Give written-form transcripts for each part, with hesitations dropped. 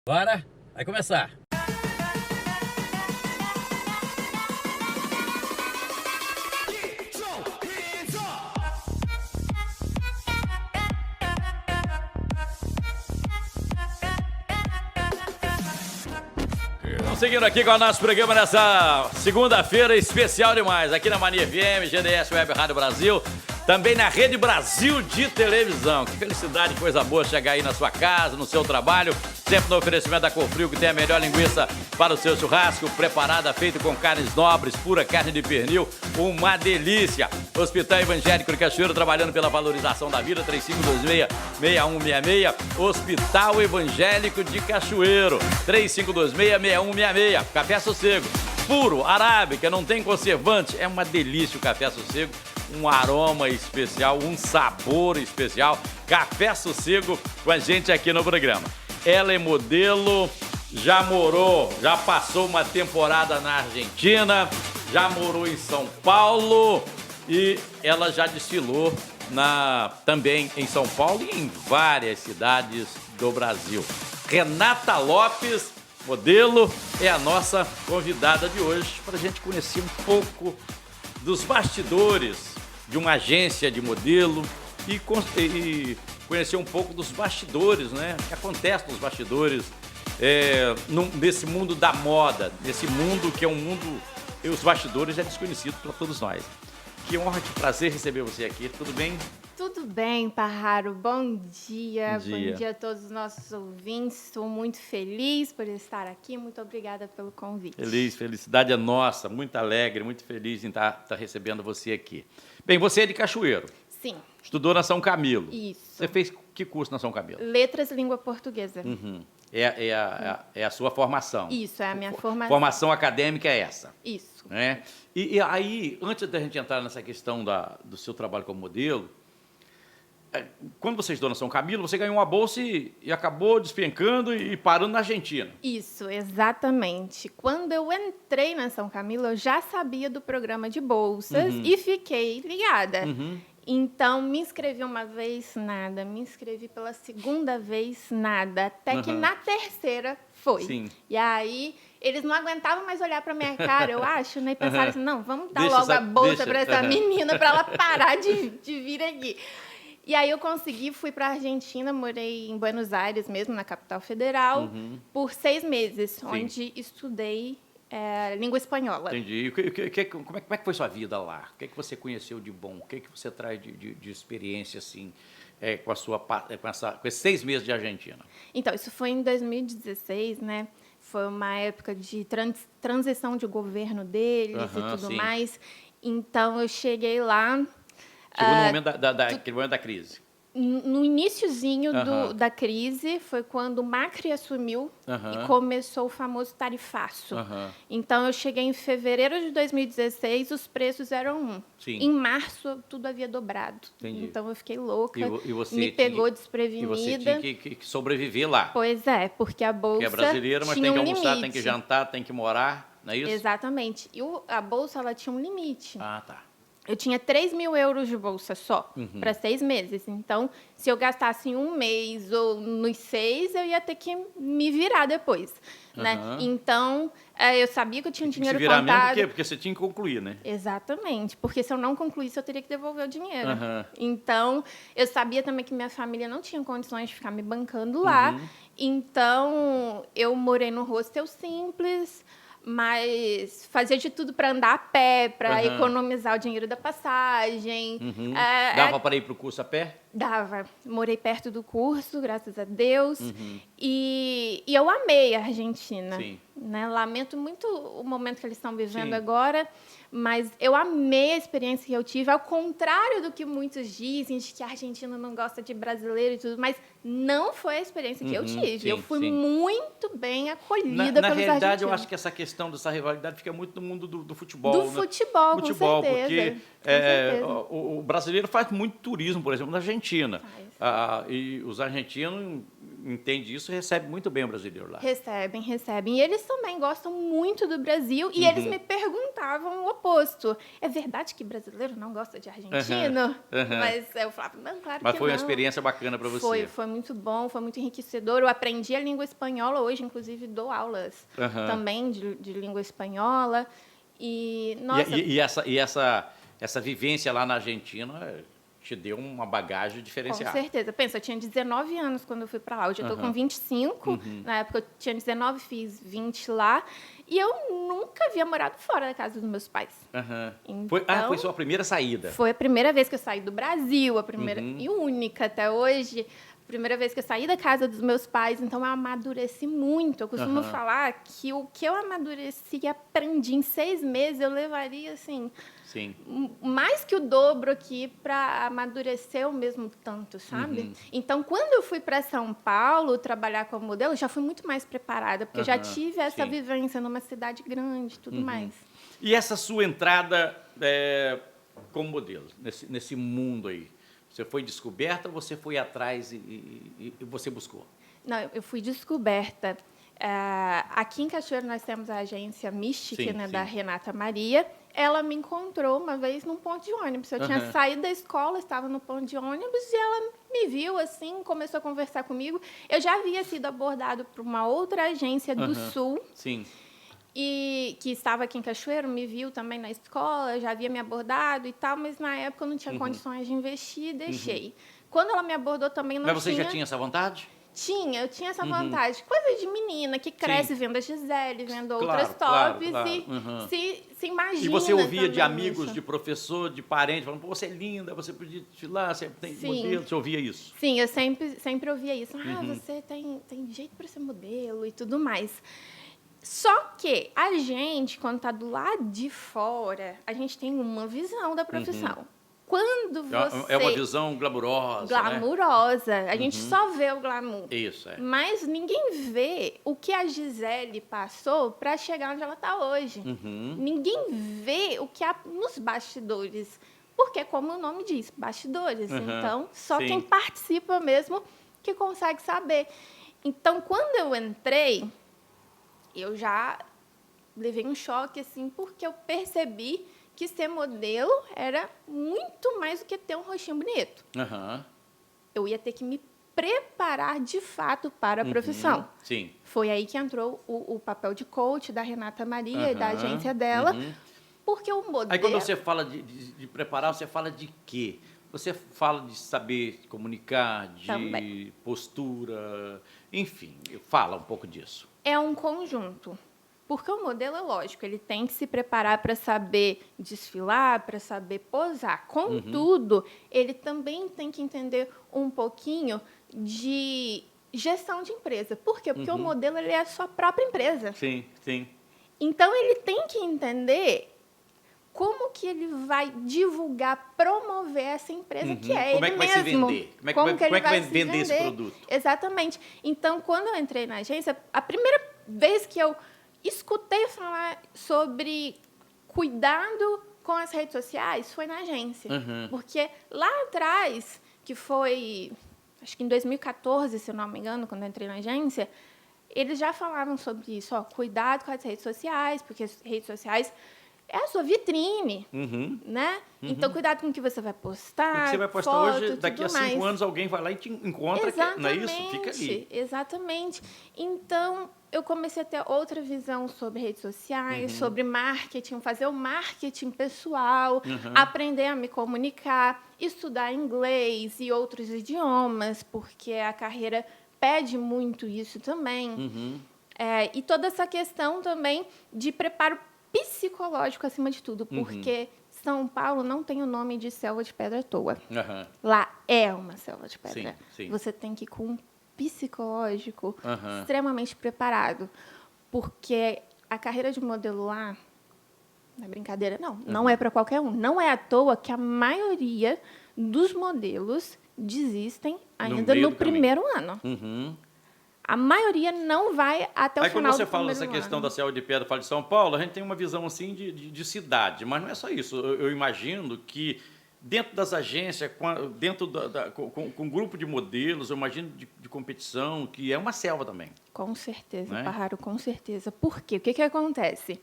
Bora, vai começar. Vamos seguindo aqui com o nosso programa nessa segunda-feira especial demais, aqui na Mania FM, GDS Web Rádio Brasil, também na Rede Brasil de televisão. Que felicidade, coisa boa chegar aí na sua casa, no seu trabalho, sempre no oferecimento da Cofrio, que tem a melhor linguiça para o seu churrasco, preparada, feita com carnes nobres, pura carne de pernil, uma delícia. Hospital Evangélico de Cachoeiro, trabalhando pela valorização da vida, 3526-6166. Hospital Evangélico de Cachoeiro, 3526-6166. Café Sossego, puro, arábica, não tem conservante, é uma delícia o Café Sossego. Um aroma especial, um sabor especial. Café Sossego com a gente aqui no programa. Ela é modelo, já morou, já passou uma temporada na Argentina, já morou em São Paulo e ela já desfilou também em São Paulo e em várias cidades do Brasil. Renata Lopes, modelo, é a nossa convidada de hoje para a gente conhecer um pouco dos bastidores de uma agência de modelo e conhecer um pouco dos bastidores, né? O que acontece nos bastidores nesse mundo da moda, nesse mundo que é um mundo, os bastidores é desconhecido para todos nós. Que honra, que prazer receber você aqui, tudo bem? Tudo bem, Parraro, bom dia. Bom dia. Bom dia a todos os nossos ouvintes, estou muito feliz por estar aqui, muito obrigada pelo convite. Felicidade é nossa, muito alegre, muito feliz em estar recebendo você aqui. Bem, você é de Cachoeiro. Sim. Estudou na São Camilo. Isso. Você fez que curso na São Camilo? Letras e Língua Portuguesa. Uhum. É a sua formação. Isso, é a minha formação. Formação acadêmica é essa. Isso. Né? E aí, antes da gente entrar nessa questão do seu trabalho como modelo, quando você estudou na São Camilo, você ganhou uma bolsa e acabou despencando e parando na Argentina. Isso, exatamente. Quando eu entrei na São Camilo, eu já sabia do programa de bolsas e fiquei ligada. Então, me inscrevi uma vez, nada. Me inscrevi pela segunda vez, nada. Até que na terceira foi. Sim. E aí, eles não aguentavam mais olhar para minha cara, eu acho, né? E pensaram assim, não, vamos dar Deixa logo essa- a bolsa deixa. para essa menina, para ela parar de vir aqui. E aí eu consegui, fui para a Argentina, morei em Buenos Aires mesmo, na capital federal, por 6 meses, onde estudei língua espanhola. Entendi. Como é que foi sua vida lá? O que você conheceu de bom? O que você traz de experiência, assim, com esses 6 meses de Argentina? Então, isso foi em 2016, né? Foi uma época de transição de governo deles e tudo sim. mais. Então, eu cheguei lá... Chegou no momento aquele momento da crise. No iniciozinho da crise, foi quando o Macri assumiu e começou o famoso tarifaço. Então, eu cheguei em fevereiro de 2016, os preços eram Sim. Em março, tudo havia dobrado. Entendi. Então, eu fiquei louca, E você me pegou E desprevenida. você tinha que sobreviver lá. Pois é, porque a bolsa Que é brasileira, mas tinha tem que um almoçar, limite. tem que jantar, tem que morar, não é isso? Exatamente. E a bolsa, ela tinha um limite. Ah, tá. Eu tinha 3 mil euros de bolsa só, para 6 meses. Então, se eu gastasse em um mês ou nos 6, eu ia ter que me virar depois. Né? Então, eu sabia que eu tinha um dinheiro se virar contado. mesmo, por quê? Porque você tinha que concluir, né? Exatamente, porque se eu não concluísse, eu teria que devolver o dinheiro. Então, eu sabia também que minha família não tinha condições de ficar me bancando lá. Então, eu morei num hostel simples, mas fazia de tudo para andar a pé, para economizar o dinheiro da passagem. Dava para ir para o curso a pé? Dava. Morei perto do curso, graças a Deus. E eu amei a Argentina. Sim. Né? Lamento muito o momento que eles estão vivendo Sim. agora, mas eu amei a experiência que eu tive, ao contrário do que muitos dizem, de que a Argentina não gosta de brasileiro e tudo, mas não foi a experiência que eu tive. Sim, eu fui sim. muito bem acolhida Na pelos realidade, eu argentinos. acho que essa questão dessa rivalidade fica muito no mundo do futebol. Do né? futebol, com certeza. Porque Com certeza. o brasileiro faz muito turismo, por exemplo, na Argentina. Faz. E os argentinos entendem isso e recebem muito bem o brasileiro lá. Recebem. E eles também gostam muito do Brasil. E eles me perguntaram contavam o oposto. É verdade que brasileiro não gosta de argentino? Mas eu falava, não, claro que não. Mas foi uma experiência bacana para você. Foi muito bom, foi muito enriquecedor. Eu aprendi a língua espanhola hoje, inclusive dou aulas também de língua espanhola. E, nossa... Essa vivência lá na Argentina te deu uma bagagem diferenciada. Com certeza. Pensa, eu tinha 19 anos quando eu fui para lá. Hoje eu estou com 25. Na época eu tinha 19, fiz 20 lá. E eu nunca havia morado fora da casa dos meus pais. Então, foi sua primeira saída? Foi a primeira vez que eu saí do Brasil, a primeira e única até hoje. Primeira vez que eu saí da casa dos meus pais, então eu amadureci muito. Eu costumo falar que o que eu amadureci e aprendi em 6 meses, eu levaria, assim, mais que o dobro aqui para amadurecer o mesmo tanto, sabe? Então, quando eu fui para São Paulo trabalhar como modelo, eu já fui muito mais preparada, porque eu já tive essa vivência numa cidade grande e tudo mais. E essa sua entrada como modelo, nesse mundo aí? Você foi descoberta ou você foi atrás e você buscou? Não, eu fui descoberta. Aqui em Cachoeiro nós temos a agência Mystic, da Renata Maria. Ela me encontrou uma vez num ponto de ônibus. Eu tinha saído da escola, estava no ponto de ônibus e ela me viu assim, começou a conversar comigo. Eu já havia sido abordado por uma outra agência do Sul. E que estava aqui em Cachoeiro, me viu também na escola, já havia me abordado e tal, mas na época eu não tinha condições de investir e deixei. Quando ela me abordou também não tinha... Mas você já tinha essa vontade? Eu tinha essa vontade. Coisa de menina que cresce vendo a Gisele, vendo outras tops e se imagina. E você ouvia de amigos, de professor, de parente, falando, pô, você é linda, você podia desfilar, você tem modelo, você ouvia isso? Sim, eu sempre ouvia isso. Você tem jeito para ser modelo e tudo mais. Só que a gente, quando está do lado de fora, a gente tem uma visão da profissão. Quando você... É uma visão glamurosa, glamurosa. Né? A gente só vê o glamour. Isso, Mas ninguém vê o que a Gisele passou para chegar onde ela está hoje. Ninguém vê o que há nos bastidores. Porque, como o nome diz, bastidores. Então, só quem participa mesmo que consegue saber. Então, quando eu entrei... eu já levei um choque, assim, porque eu percebi que ser modelo era muito mais do que ter um rostinho bonito. Eu ia ter que me preparar, de fato, para a profissão. Foi aí que entrou o papel de coach da Renata Maria e da agência dela, porque o modelo... Aí, quando você fala de preparar, você fala de quê? Você fala de saber comunicar, de também. Postura, enfim, fala um pouco disso. É um conjunto, porque o modelo é lógico, ele tem que se preparar para saber desfilar, para saber posar. Contudo, ele também tem que entender um pouquinho de gestão de empresa. Por quê? Porque o modelo ele é a sua própria empresa. Então, ele tem que entender como que ele vai divulgar, promover essa empresa que é ele mesmo. Como é que vai se vender? Como é que vai vender esse produto? Exatamente. Então, quando eu entrei na agência, a primeira vez que eu escutei falar sobre cuidado com as redes sociais foi na agência. Porque lá atrás, que foi, acho que em 2014, se eu não me engano, quando eu entrei na agência, eles já falavam sobre isso. Cuidado com as redes sociais, porque as redes sociais... é a sua vitrine, né? Então, cuidado com o que você vai postar. O que você vai postar foto, hoje, daqui a 5 anos, alguém vai lá e te encontra, não é isso? Fica ali. Exatamente. Então, eu comecei a ter outra visão sobre redes sociais, sobre marketing, fazer o marketing pessoal, aprender a me comunicar, estudar inglês e outros idiomas, porque a carreira pede muito isso também. E toda essa questão também de preparo psicológico acima de tudo, porque São Paulo não tem o nome de selva de pedra à toa. Lá é uma selva de pedra. Você tem que ir com um psicológico extremamente preparado, porque a carreira de modelo lá, não é brincadeira, não é para qualquer um. Não é à toa que a maioria dos modelos desistem ainda no primeiro ano. A maioria não vai até o final do primeiro ano. Aí, quando você fala dessa questão da selva de pedra, fala de São Paulo, a gente tem uma visão assim de cidade, mas não é só isso. Eu imagino que dentro das agências, com um grupo de modelos, eu imagino de competição, que é uma selva também. Com certeza, né? Parraro, com certeza. Por quê? O que acontece?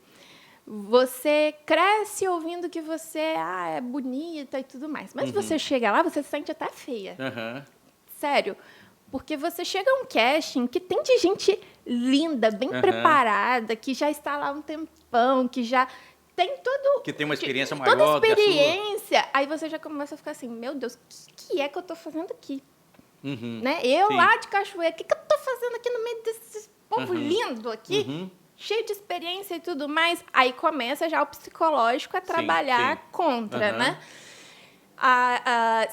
Você cresce ouvindo que você é bonita e tudo mais. Mas você chega lá, você se sente até feia. Sério. Porque você chega a um casting que tem de gente linda, bem preparada, que já está lá há um tempão, que já tem todo... Que tem uma experiência maior toda que a experiência. Aí você já começa a ficar assim, meu Deus, o que é que eu estou fazendo aqui? Né? Eu Sim. lá de Cachoeira, o que eu estou fazendo aqui no meio desse povo lindo aqui? Cheio de experiência e tudo mais. Aí começa já o psicológico a trabalhar contra, né?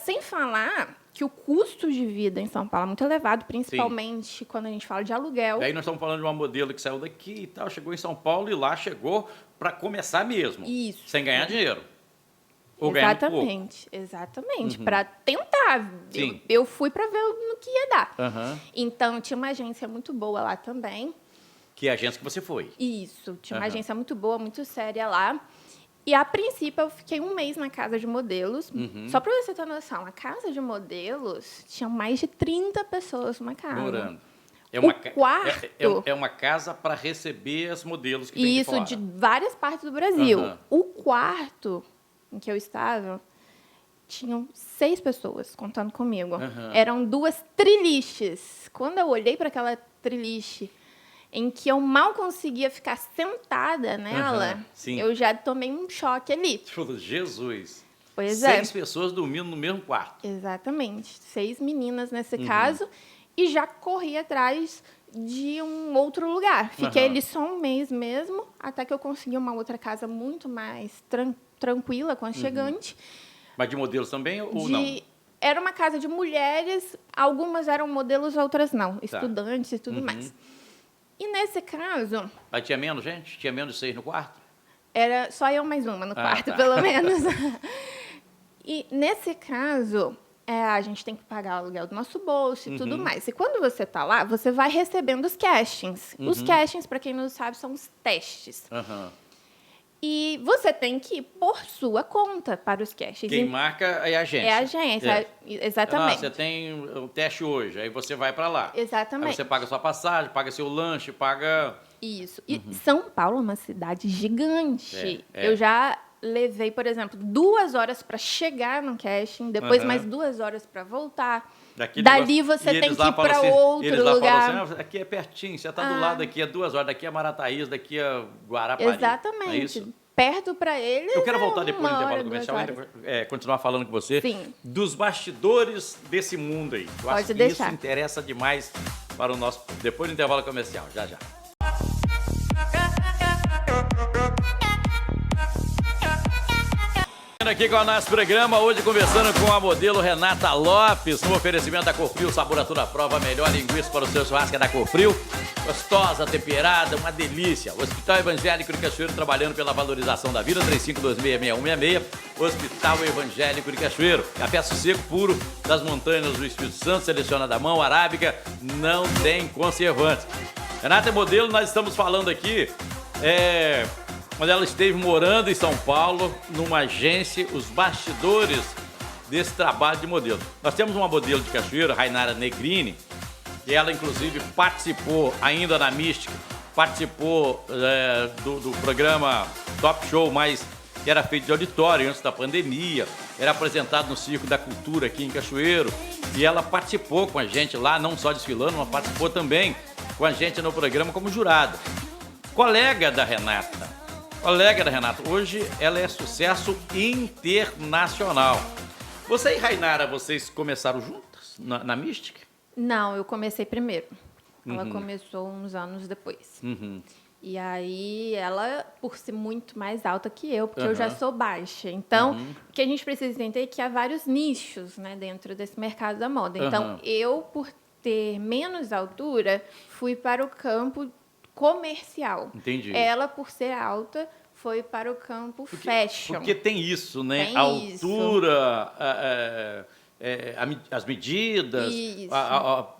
Sem falar que o custo de vida em São Paulo é muito elevado, principalmente quando a gente fala de aluguel. E aí nós estamos falando de uma modelo que saiu daqui e tal, chegou em São Paulo e lá chegou para começar mesmo. Isso. Sem ganhar dinheiro. Ou Exatamente, exatamente. Para tentar. Eu fui para ver no que ia dar. Então, tinha uma agência muito boa lá também. Que é a agência que você foi. Isso. Tinha uma agência muito boa, muito séria lá. E, a princípio, eu fiquei um mês na casa de modelos. Só para você ter noção, a casa de modelos tinha mais de 30 pessoas numa casa. Morando. Quarto... É uma casa para receber as modelos que tem de fora. Isso, de várias partes do Brasil. O quarto em que eu estava, tinham 6 pessoas contando comigo. Eram 2 triliches. Quando eu olhei para aquela triliche, em que eu mal conseguia ficar sentada nela, eu já tomei um choque ali. Jesus! Pois 6 pessoas dormindo no mesmo quarto. Exatamente. 6 meninas nesse caso. E já corri atrás de um outro lugar. Fiquei ali só um mês mesmo, até que eu consegui uma outra casa muito mais tranquila, aconchegante. Mas de modelos também ou não? Era uma casa de mulheres, algumas eram modelos, outras não. Estudantes e tudo mais. E nesse caso... Mas tinha menos gente? Tinha menos de 6 no quarto? Era só eu mais uma no quarto, pelo menos. E nesse caso, a gente tem que pagar o aluguel do nosso bolso e tudo mais. E quando você está lá, você vai recebendo os castings. Os castings, para quem não sabe, são os testes. E você tem que ir por sua conta para os castings. Quem marca é a agência. É a agência, exatamente. Você tem um teste hoje, aí você vai para lá. Exatamente. Aí você paga sua passagem, paga seu lanche, paga... Isso. E São Paulo é uma cidade gigante. Eu já levei, por exemplo, 2 horas para chegar no casting, depois mais 2 horas para voltar. Dali você tem que ir para outro eles lá lugar. Falam assim, aqui é pertinho, você está do lado, aqui é 2 horas, daqui é Marataízes, daqui é Guarapari. Exatamente. É isso? Perto para eles. Eu quero voltar depois do intervalo comercial e continuar falando com você dos bastidores desse mundo aí. Eu acho que isso interessa demais para o nosso... Depois do intervalo comercial, já. Aqui com o nosso programa, hoje conversando com a modelo Renata Lopes, no oferecimento da Cofrio, sabor a toda prova, a melhor linguiça para o seu churrasco é da Cofrio, gostosa, temperada, uma delícia. Hospital Evangélico de Cachoeiro, trabalhando pela valorização da vida, 35266166, Hospital Evangélico de Cachoeiro, café seco puro das montanhas do Espírito Santo, selecionado à mão, arábica, não tem conservantes. Renata é modelo, nós estamos falando aqui, quando ela esteve morando em São Paulo, numa agência, os bastidores desse trabalho de modelo. Nós temos uma modelo de Cachoeiro, Rainara Negrini, que ela, inclusive, participou, ainda na Mística, participou do programa Top Show, mas que era feito de auditório antes da pandemia, era apresentado no Circo da Cultura aqui em Cachoeiro, e ela participou com a gente lá, não só desfilando, mas participou também com a gente no programa como jurada. Colega da Renata, hoje ela é sucesso internacional. Você e Rainara, vocês começaram juntas na Mística? Não, eu comecei primeiro. Ela começou uns anos depois. E aí, ela, por ser muito mais alta que eu, porque eu já sou baixa. Então, o que a gente precisa entender é que há vários nichos, né, dentro desse mercado da moda. Então, eu, por ter menos altura, fui para o campo comercial. Entendi. Ela, por ser alta, foi para o campo fashion. Porque tem isso, né? Tem a altura, as medidas,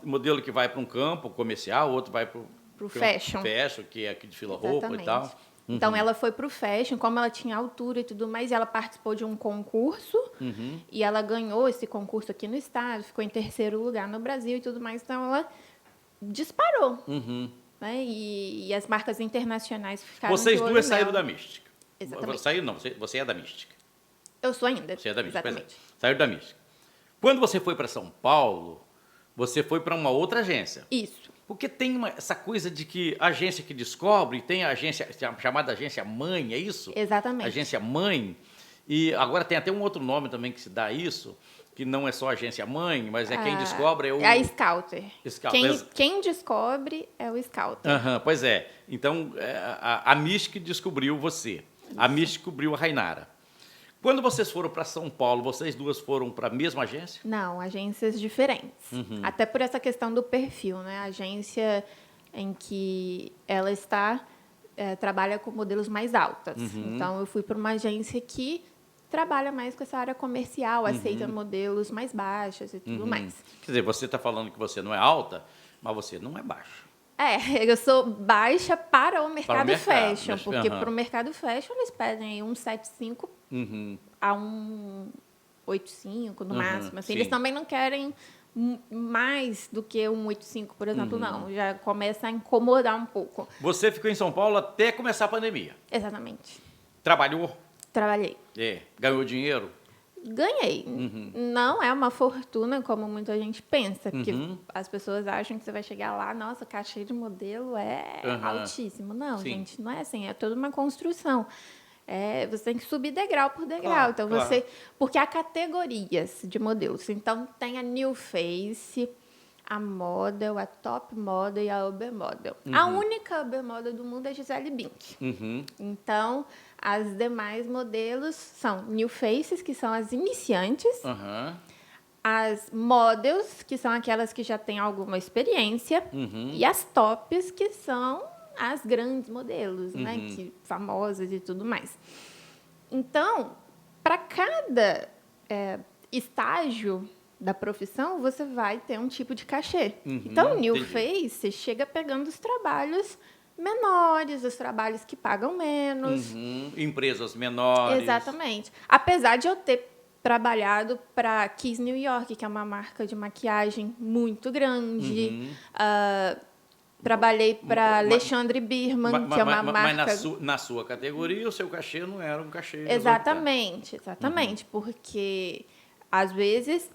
o modelo que vai para um campo comercial, o outro vai para o fashion. Fashion, que é aqui de roupa e tal. Então, ela foi para o fashion, como ela tinha altura e tudo mais, ela participou de um concurso e ela ganhou esse concurso aqui no estado, ficou em 3º lugar no Brasil e tudo mais. Então, ela disparou. né? E as marcas internacionais ficaram Vocês de olho duas saíram nela. da Mística. Exatamente. Saiu não, você é da Mística. Eu sou ainda. Você é da Mística, exatamente. pois é. Saiu da Mística. Quando você foi para São Paulo, você foi para uma outra agência. Isso. Porque tem essa coisa de que a agência que descobre, tem a agência chamada agência mãe, é isso? Exatamente. Agência mãe. E agora tem até um outro nome também que se dá isso, que não é só agência mãe, mas é quem descobre é o... É a Scouter. Scouter. Quem descobre é o Scouter. Pois é. Então, a Mystic descobriu você. A Mystic descobriu a Rainara. Quando vocês foram para São Paulo, vocês duas foram para a mesma agência? Não, agências diferentes. Até por essa questão do perfil, né? A agência em que ela está trabalha com modelos mais altas. Então, eu fui para uma agência que trabalha mais com essa área comercial, aceita modelos mais baixos e tudo mais. Quer dizer, você está falando que você não é alta, mas você não é baixa. Eu sou baixa para o mercado fashion, mas, porque para o mercado fashion eles pedem 1,75 a 1,85 no máximo. Assim, eles também não querem mais do que 1,85, por exemplo, não. Já começa a incomodar um pouco. Você ficou em São Paulo até começar a pandemia? Exatamente. Trabalhou? Trabalhei. Ganhou dinheiro? Ganhei. Não é uma fortuna, como muita gente pensa, porque as pessoas acham que você vai chegar lá, nossa, cachê de modelo é altíssimo. Não, gente, não é assim, é toda uma construção. Você tem que subir degrau por degrau. Então, porque há categorias de modelos. Então, tem a New Face, a Model, a Top Model e a Uber Model. A única Uber Model do mundo é Gisele Bündchen. Então, as demais modelos são New Faces, que são as iniciantes, as Models, que são aquelas que já têm alguma experiência, e as Tops, que são as grandes modelos, né, famosas e tudo mais. Então, para cada estágio da profissão, você vai ter um tipo de cachê. Então, o New Face chega pegando os trabalhos menores, os trabalhos que pagam menos. Empresas menores. Exatamente. Apesar de eu ter trabalhado para Kiss New York, que é uma marca de maquiagem muito grande. Trabalhei para Alexandre Birman, que é uma marca... Mas na sua categoria, o seu cachê não era um cachê... Exatamente. Porque, às vezes,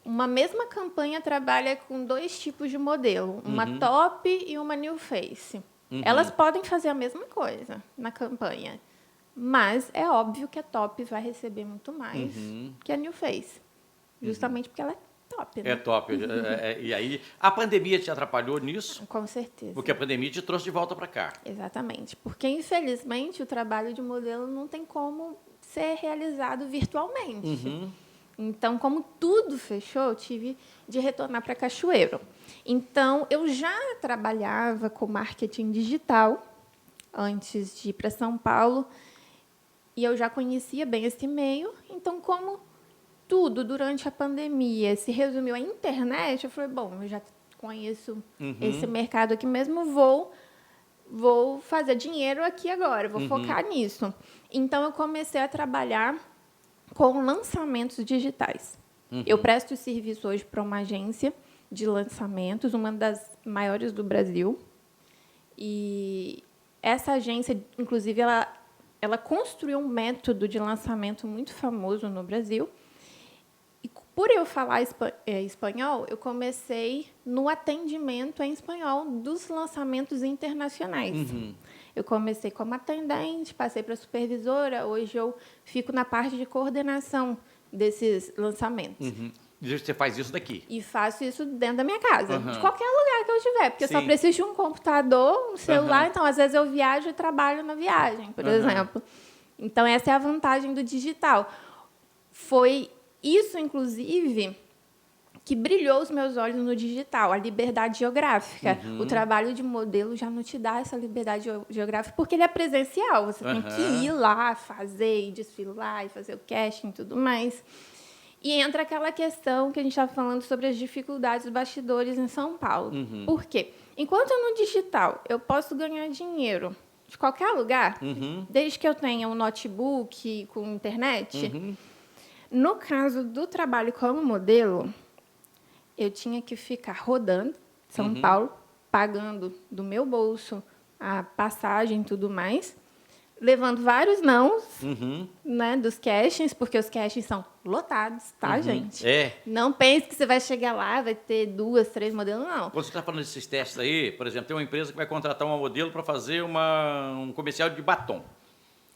uma mesma campanha trabalha com dois tipos de modelo. Uma top e uma new face. Elas podem fazer a mesma coisa na campanha. Mas é óbvio que a top vai receber muito mais que a new face. Justamente porque ela é top, né? É top. E aí, a pandemia te atrapalhou nisso? Com certeza. Porque a pandemia te trouxe de volta para cá. Exatamente. Porque, infelizmente, o trabalho de modelo não tem como ser realizado virtualmente. Então, como tudo fechou, eu tive de retornar para Cachoeiro. Então, eu já trabalhava com marketing digital antes de ir para São Paulo e eu já conhecia bem esse meio. Então, como tudo durante a pandemia se resumiu à internet, eu falei, bom, eu já conheço esse mercado aqui mesmo, vou fazer dinheiro aqui agora, vou focar nisso. Então, eu comecei a trabalhar com lançamentos digitais. Eu presto serviço hoje para uma agência de lançamentos, uma das maiores do Brasil. E essa agência, inclusive, ela construiu um método de lançamento muito famoso no Brasil. E por eu falar espanhol, eu comecei no atendimento em espanhol dos lançamentos internacionais. Eu comecei como atendente, passei para supervisora, hoje eu fico na parte de coordenação desses lançamentos. E você faz isso daqui? E faço isso dentro da minha casa, de qualquer lugar que eu estiver, porque eu só preciso de um computador, um celular, então às vezes eu viajo e trabalho na viagem, por exemplo. Então essa é a vantagem do digital. Foi isso, inclusive, que brilhou os meus olhos no digital, a liberdade geográfica. O trabalho de modelo já não te dá essa liberdade geográfica, porque ele é presencial. Você tem que ir lá, fazer, e desfilar, e fazer o casting e tudo mais. E entra aquela questão que a gente estava falando sobre as dificuldades dos bastidores em São Paulo. Por quê? Enquanto no digital eu posso ganhar dinheiro de qualquer lugar, desde que eu tenha um notebook com internet, no caso do trabalho como modelo, eu tinha que ficar rodando São Paulo pagando do meu bolso a passagem e tudo mais, levando vários nãos, né, dos castings, porque os castings são lotados, tá, gente? Não pense que você vai chegar lá, vai ter 2, 3 modelos, não. Quando você está falando desses testes aí, por exemplo, tem uma empresa que vai contratar uma modelo para fazer um comercial de batom.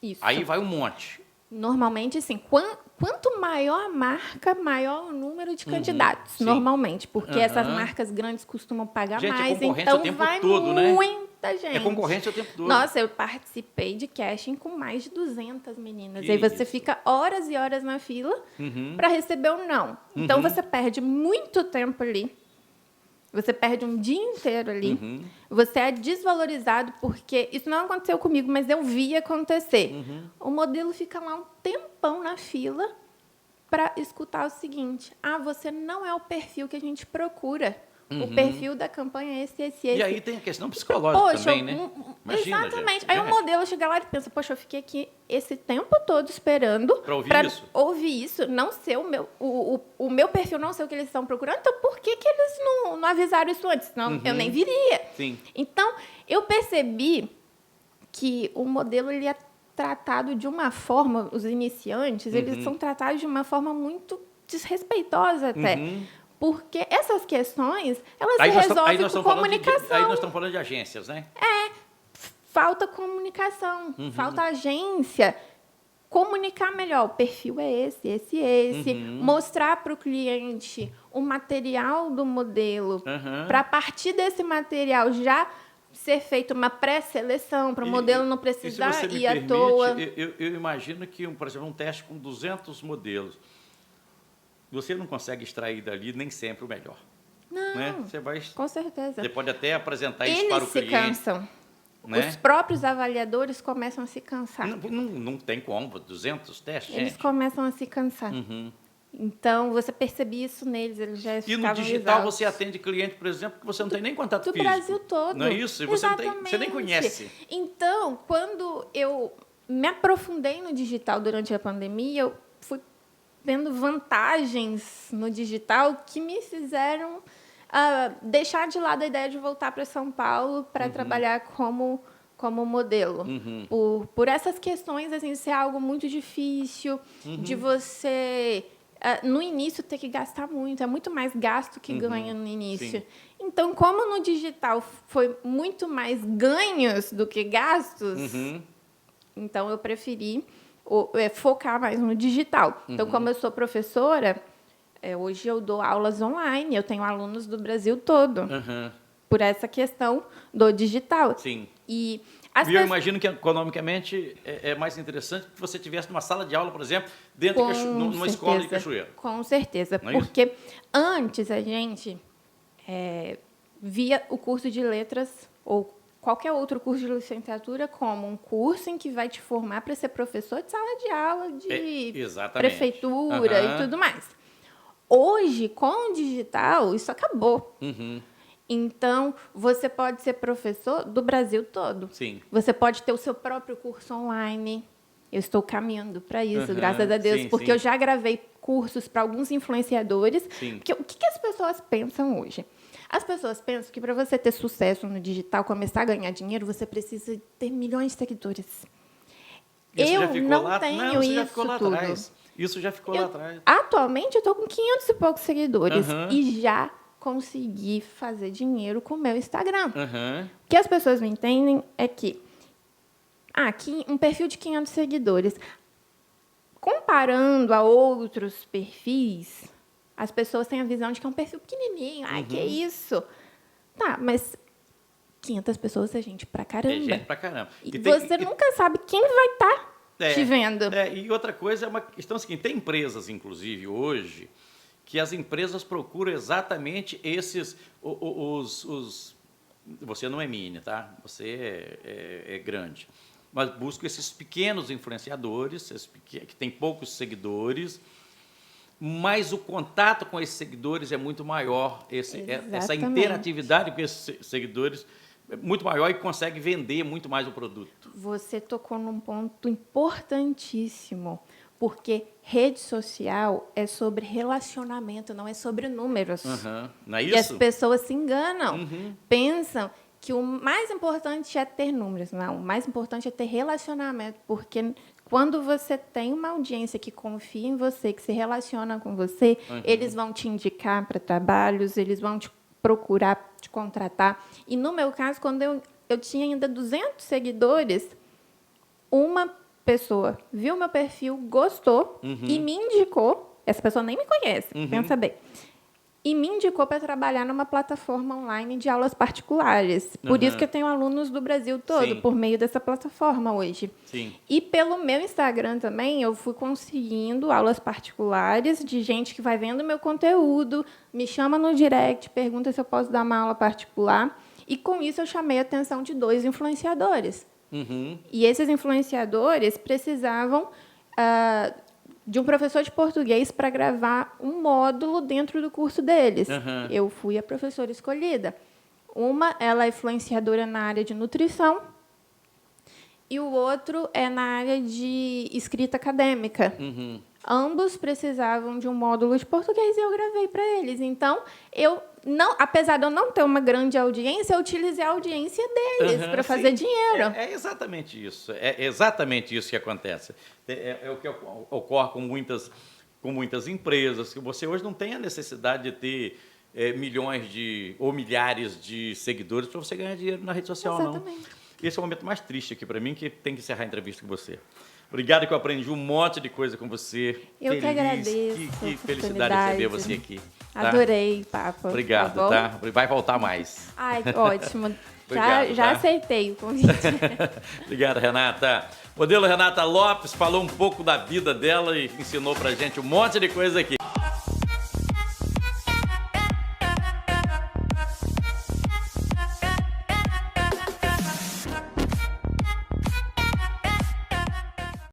Isso. Aí vai um monte. Normalmente, assim, quanto maior a marca, maior o número de candidatos, sim. normalmente, porque essas marcas grandes costumam pagar Gente, mais, é concorrência então o tempo vai todo, né? muita gente. É concorrência o tempo todo. Nossa, eu participei de casting com mais de 200 meninas. Que Aí você isso. fica horas e horas na fila para receber um não. Então, você perde muito tempo ali. Você perde um dia inteiro ali. Você é desvalorizado, porque isso não aconteceu comigo, mas eu vi acontecer. O modelo fica lá um tempão na fila para escutar o seguinte: você não é o perfil que a gente procura. O perfil da campanha é esse. E aí tem a questão psicológica também, né? Imagina, exatamente. gente. Aí o modelo chega lá e pensa, poxa, eu fiquei aqui esse tempo todo esperando Para ouvir isso, não ser o meu perfil, não ser o que eles estão procurando. Então, por que eles não avisaram isso antes? Senão eu nem viria. Sim. Então, eu percebi que o modelo ele é tratado de uma forma, os iniciantes, eles são tratados de uma forma muito desrespeitosa até. Porque essas questões, elas se resolvem com comunicação. Aí nós estamos falando de agências, né? Falta comunicação, falta agência. Comunicar melhor, o perfil é esse. Mostrar para o cliente o material do modelo, para a partir desse material já ser feita uma pré-seleção, para o modelo não precisar ir à toa. Eu imagino que, por exemplo, um teste com 200 modelos, você não consegue extrair dali nem sempre o melhor. Não, né? Você vai, com certeza. Você pode até apresentar isso para o cliente. Eles se cansam. Né? Os próprios avaliadores começam a se cansar. Não tem como, 200 testes, Eles gente. começam a se cansar. Então, você percebia isso neles, eles já E ficavam no digital exaustos. você atende cliente, por exemplo, que você não tem nem contato do físico. Brasil todo. Não é isso? E você, você nem conhece. Então, quando eu me aprofundei no digital durante a pandemia, eu fui vendo vantagens no digital que me fizeram deixar de lado a ideia de voltar para São Paulo para trabalhar como modelo. Por essas questões, assim, ser algo muito difícil, de você, no início, ter que gastar muito. É muito mais gasto que ganho no início. Sim. Então, como no digital foi muito mais ganhos do que gastos, então eu preferi focar mais no digital. Então, como eu sou professora, hoje eu dou aulas online, eu tenho alunos do Brasil todo, por essa questão do digital. Sim. E eu imagino que, economicamente, é mais interessante que você tivesse numa sala de aula, por exemplo, dentro numa escola de Cachoeira. Com certeza, Não é porque antes a gente via o curso de letras ou qualquer outro curso de licenciatura como um curso em que vai te formar para ser professor de sala de aula, de prefeitura e tudo mais. Hoje, com o digital, isso acabou. Então, você pode ser professor do Brasil todo. Sim. Você pode ter o seu próprio curso online. Eu estou caminhando para isso, graças a Deus, porque eu já gravei cursos para alguns influenciadores. Porque o que as pessoas pensam hoje? As pessoas pensam que para você ter sucesso no digital, começar a ganhar dinheiro, você precisa ter milhões de seguidores. Eu não tenho isso tudo. Isso já ficou lá atrás. Atualmente, eu estou com 500 e poucos seguidores e já consegui fazer dinheiro com o meu Instagram. O que as pessoas não entendem é que aqui um perfil de 500 seguidores, comparando a outros perfis, as pessoas têm a visão de que é um perfil pequenininho. Ai, que isso? Tá, mas 500 pessoas é gente pra caramba. É gente pra caramba. E você nunca sabe quem vai estar te vendo. E outra coisa é uma questão seguinte, tem empresas, inclusive, hoje, que as empresas procuram exatamente esses... Você não é mini, tá? Você é grande. Mas buscam esses pequenos influenciadores, que têm poucos seguidores, mas o contato com esses seguidores é muito maior, essa interatividade com esses seguidores é muito maior e consegue vender muito mais o produto. Você tocou num ponto importantíssimo. Porque rede social é sobre relacionamento, não é sobre números. Não é E as isso? pessoas se enganam, pensam que o mais importante é ter números. Não, o mais importante é ter relacionamento, porque quando você tem uma audiência que confia em você, que se relaciona com você, eles vão te indicar para trabalhos, eles vão te procurar, te contratar. E, no meu caso, quando eu tinha ainda 200 seguidores, uma pessoa viu meu perfil, gostou e me indicou. Essa pessoa nem me conhece, pensa bem. E me indicou para trabalhar numa plataforma online de aulas particulares. Por isso que eu tenho alunos do Brasil todo, por meio dessa plataforma hoje. Sim. E pelo meu Instagram também, eu fui conseguindo aulas particulares de gente que vai vendo meu conteúdo, me chama no direct, pergunta se eu posso dar uma aula particular. E, com isso, eu chamei a atenção de 2 influenciadores. E esses influenciadores precisavam de um professor de português para gravar um módulo dentro do curso deles. Eu fui a professora escolhida. Ela é influenciadora na área de nutrição e o outro é na área de escrita acadêmica. Ambos precisavam de um módulo de português e eu gravei para eles. Então, apesar de eu não ter uma grande audiência, eu utilizei a audiência deles para fazer dinheiro. É exatamente isso. É exatamente isso que acontece. É o que ocorre com muitas empresas. Que você hoje não tem a necessidade de ter milhões ou milhares de seguidores para você ganhar dinheiro na rede social, Exatamente. não. Esse é o momento mais triste aqui para mim, que tem que encerrar a entrevista com você. Obrigado, que eu aprendi um monte de coisa com você. Eu que agradeço. Que felicidade receber você aqui. Tá? Adorei, Papa. Obrigado, tá? Vai voltar mais. Ai, ótimo. Obrigado, já tá? aceitei o convite. Obrigado, Renata. Modelo Renata Lopes falou um pouco da vida dela e ensinou pra gente um monte de coisa aqui.